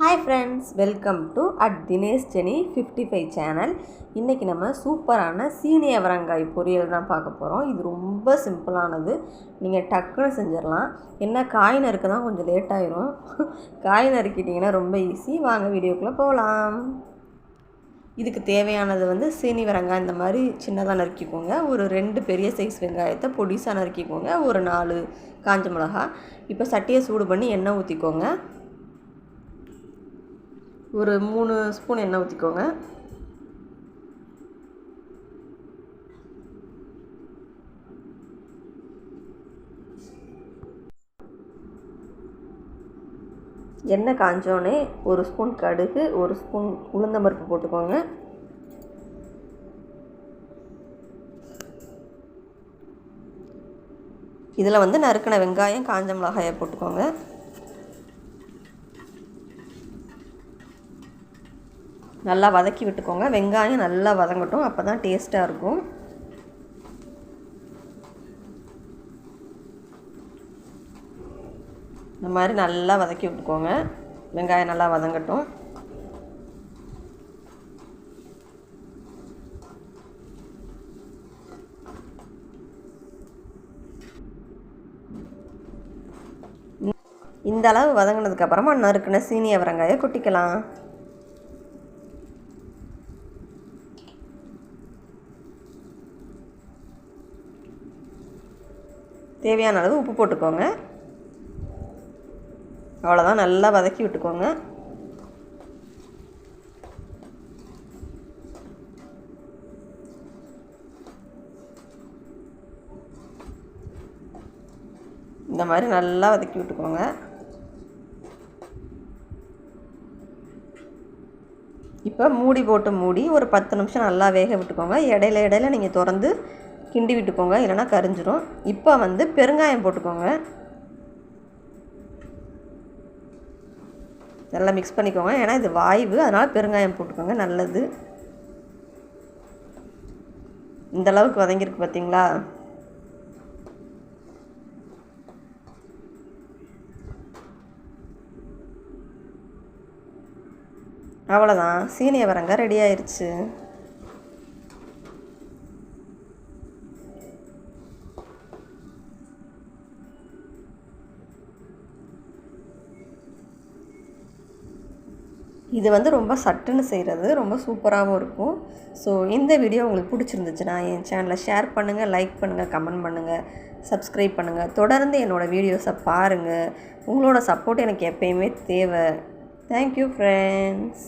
Hi friends, welcome to Dinesh Jenny 55 channel. இன்றைக்கி நம்ம சூப்பரான சீனி அவரங்காய் பொரியல் தான் பார்க்க போகிறோம். இது ரொம்ப சிம்பிளானது, நீங்கள் டக்குன்னு செஞ்சிடலாம். என்ன காய் நறுக்க தான் கொஞ்சம் லேட் ஆயிரும். காய் நறுக்கிட்டிங்கன்னா ரொம்ப ஈஸி. வாங்க வீடியோக்குள்ளே போகலாம். இதுக்கு தேவையானது சீனி வரங்காய் இந்த மாதிரி சின்னதாக நறுக்கிக்கோங்க. ஒரு 2 பெரிய சைஸ் வெங்காயத்தை பொடிசாக நறுக்கிக்கோங்க. ஒரு 4 காஞ்ச மிளகா. இப்போ சட்டியை சூடு பண்ணி எண்ணெய் ஊற்றிக்கோங்க. ஒரு 3 ஸ்பூன் எண்ணெய் ஊற்றிக்கோங்க. எண்ணெய் காஞ்சோடனே 1 ஸ்பூன் கடுகு, 1 ஸ்பூன் உளுந்தம்பருப்பு போட்டுக்கோங்க. இதில் நறுக்கின வெங்காயம், காஞ்ச மிளகாயை போட்டுக்கோங்க. நல்லா வதக்கி விட்டுக்கோங்க. வெங்காயம் நல்லா வதங்கட்டும், அப்போ தான் டேஸ்ட்டாக இருக்கும். இந்த மாதிரி நல்லா வதக்கி விட்டுக்கோங்க. வெங்காயம் நல்லா வதங்கட்டும். இந்த அளவு வதங்கினதுக்கப்புறமா நறுக்கின சீனி அவரங்காயை கொட்டிக்கலாம். தேவையான அளவு உப்பு போட்டுக்கோங்க. அவ்வளோதான், நல்லா வதக்கி விட்டுக்கோங்க. இந்த மாதிரி நல்லா வதக்கி விட்டுக்கோங்க. இப்போ மூடி போட்டு ஒரு 10 நிமிஷம் நல்லா வேக விட்டுக்கோங்க. இடையில நீங்கள் திறந்து கிண்டி விட்டுக்கோங்க, இல்லைனா கரிஞ்சிடும். இப்போ பெருங்காயம் போட்டுக்கோங்க. நல்லா மிக்ஸ் பண்ணிக்கோங்க. ஏன்னா இது வாய்வு, அதனால் பெருங்காயம் போட்டுக்கோங்க, நல்லது. இந்த அளவுக்கு வதங்கியிருக்கு பார்த்தீங்களா? அவ்வளோதான், சீனி அவரங்காய் ரெடி ஆயிடுச்சு. இது ரொம்ப சட்டுன்னு செய்கிறது, ரொம்ப சூப்பராகவும் இருக்கும். ஸோ இந்த வீடியோ உங்களுக்கு பிடிச்சிருந்துச்சுன்னா என் சேனலை ஷேர் பண்ணுங்கள், லைக் பண்ணுங்கள், கமெண்ட் பண்ணுங்கள், சப்ஸ்கிரைப் பண்ணுங்கள். தொடர்ந்து என்னோடய வீடியோஸை பாருங்கள். உங்களோட சப்போர்ட் எனக்கு எப்பயுமே தேவை. Thank you friends.